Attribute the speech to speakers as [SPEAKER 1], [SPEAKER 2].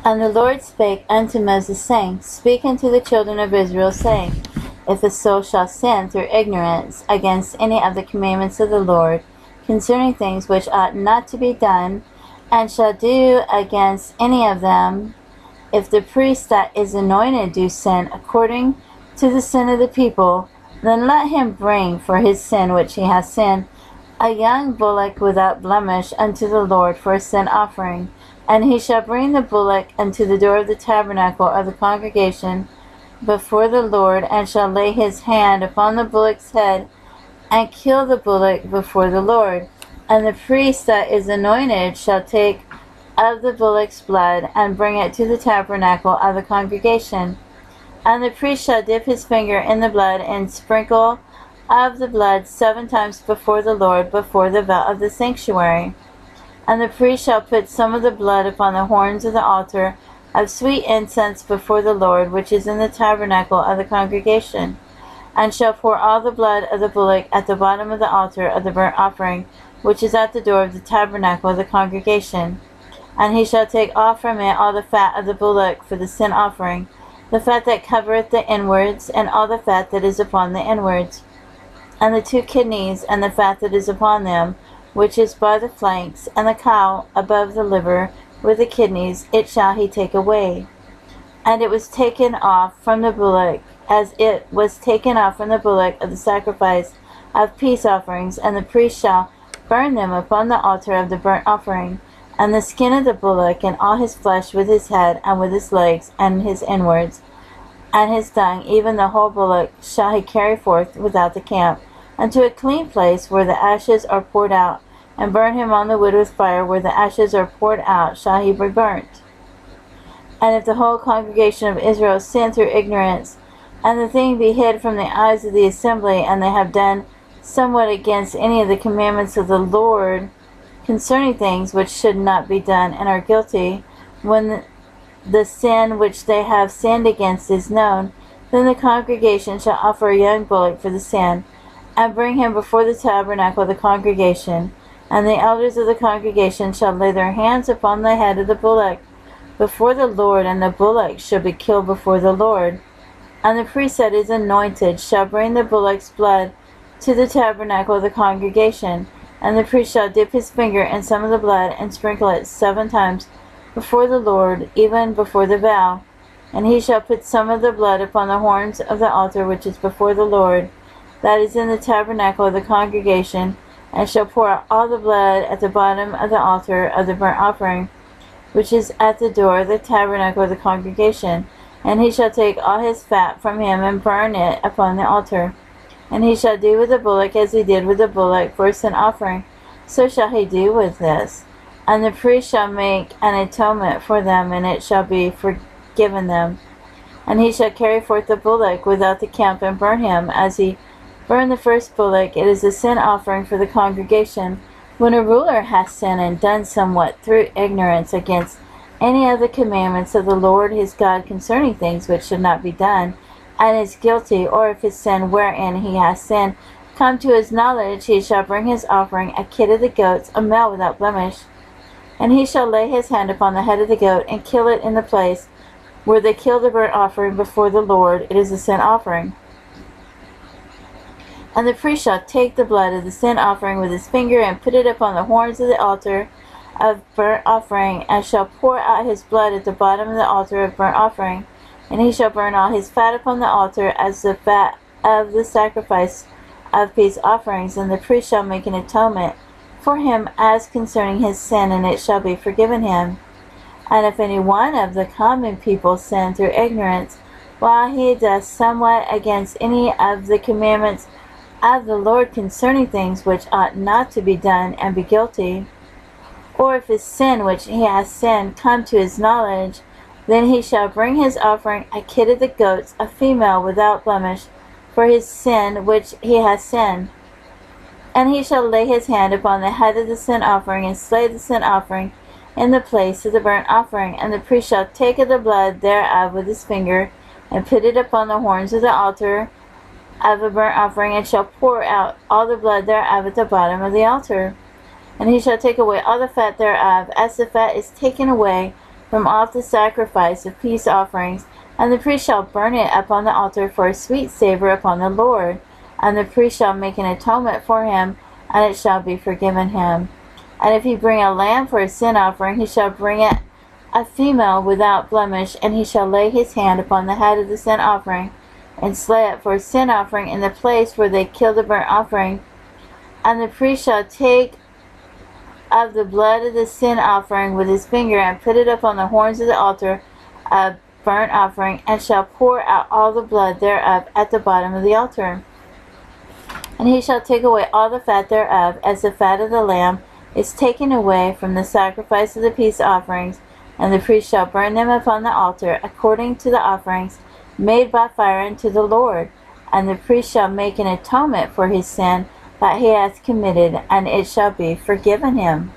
[SPEAKER 1] And the Lord spake unto Moses, saying, Speak unto the children of Israel, saying, If a soul shall sin through ignorance against any of the commandments of the Lord, concerning things which ought not to be done, and shall do against any of them, if the priest that is anointed do sin according to the sin of the people, then let him bring for his sin which he hath sinned a young bullock without blemish unto the Lord for a sin offering. And he shall bring the bullock unto the door of the tabernacle of the congregation before the Lord, and shall lay his hand upon the bullock's head, and kill the bullock before the Lord. And the priest that is anointed shall take of the bullock's blood, and bring it to the tabernacle of the congregation. And the priest shall dip his finger in the blood, and sprinkle of the blood 7 times before the Lord, before the veil of the sanctuary. And the priest shall put some of the blood upon the horns of the altar of sweet incense before the Lord, which is in the tabernacle of the congregation, and shall pour all the blood of the bullock at the bottom of the altar of the burnt offering, which is at the door of the tabernacle of the congregation. And he shall take off from it all the fat of the bullock for the sin offering, the fat that covereth the inwards, and all the fat that is upon the inwards, and the 2 kidneys, and the fat that is upon them, which is by the flanks, and the caul above the liver with the kidneys, it shall he take away. And it was taken off from the bullock, as it was taken off from the bullock of the sacrifice of peace offerings, and the priest shall burn them upon the altar of the burnt offering. And the skin of the bullock, and all his flesh, with his head, and with his legs, and his inwards, and his dung, even the whole bullock, shall he carry forth without the camp, unto a clean place where the ashes are poured out, and burn him on the wood with fire. Where the ashes are poured out shall he be burnt. And if the whole congregation of Israel sin through ignorance, and the thing be hid from the eyes of the assembly, and they have done somewhat against any of the commandments of the Lord concerning things which should not be done, and are guilty, when the sin which they have sinned against is known, then the congregation shall offer a young bullock for the sin, and bring him before the tabernacle of the congregation. And the elders of the congregation shall lay their hands upon the head of the bullock before the Lord, and the bullock shall be killed before the Lord. And the priest that is anointed shall bring the bullock's blood to the tabernacle of the congregation. And the priest shall dip his finger in some of the blood, and sprinkle it 7 times before the Lord, even before the veil. And he shall put some of the blood upon the horns of the altar which is before the Lord, that is in the tabernacle of the congregation, and shall pour out all the blood at the bottom of the altar of the burnt offering, which is at the door of the tabernacle of the congregation. And he shall take all his fat from him, and burn it upon the altar. And he shall do with the bullock as he did with the bullock for a sin offering, so shall he do with this. And the priest shall make an atonement for them, and it shall be forgiven them. And he shall carry forth the bullock without the camp, and burn him as he burn the first bullock. It is a sin offering for the congregation. When a ruler hath sinned and done somewhat through ignorance against any of the commandments of the Lord his God concerning things which should not be done, and is guilty, or if his sin wherein he hath sinned come to his knowledge, he shall bring his offering, a kid of the goats, a male without blemish. And he shall lay his hand upon the head of the goat, and kill it in the place where they kill the burnt offering before the Lord. It is a sin offering. And the priest shall take the blood of the sin offering with his finger, and put it upon the horns of the altar of burnt offering, and shall pour out his blood at the bottom of the altar of burnt offering. And he shall burn all his fat upon the altar as the fat of the sacrifice of peace offerings. And the priest shall make an atonement for him as concerning his sin, and it shall be forgiven him. And if any one of the common people sin through ignorance, while he does somewhat against any of the commandments of the Lord concerning things which ought not to be done, and be guilty, or if his sin which he has sinned come to his knowledge, then he shall bring his offering, a kid of the goats, a female without blemish, for his sin which he has sinned. And he shall lay his hand upon the head of the sin offering, and slay the sin offering in the place of the burnt offering. And the priest shall take of the blood thereof with his finger, and put it upon the horns of the altar of a burnt offering, and shall pour out all the blood thereof at the bottom of the altar. And he shall take away all the fat thereof, as the fat is taken away from off the sacrifice of peace offerings, and the priest shall burn it upon the altar for a sweet savor upon the Lord. And the priest shall make an atonement for him, and it shall be forgiven him. And if he bring a lamb for a sin offering, he shall bring it a female without blemish, and he shall lay his hand upon the head of the sin offering, and slay it for a sin offering in the place where they kill the burnt offering. And the priest shall take of the blood of the sin offering with his finger, and put it upon the horns of the altar of burnt offering, and shall pour out all the blood thereof at the bottom of the altar. And he shall take away all the fat thereof, as the fat of the lamb is taken away from the sacrifice of the peace offerings, and the priest shall burn them upon the altar, according to the offerings made by fire unto the Lord. And the priest shall make an atonement for his sin that he hath committed, and it shall be forgiven him.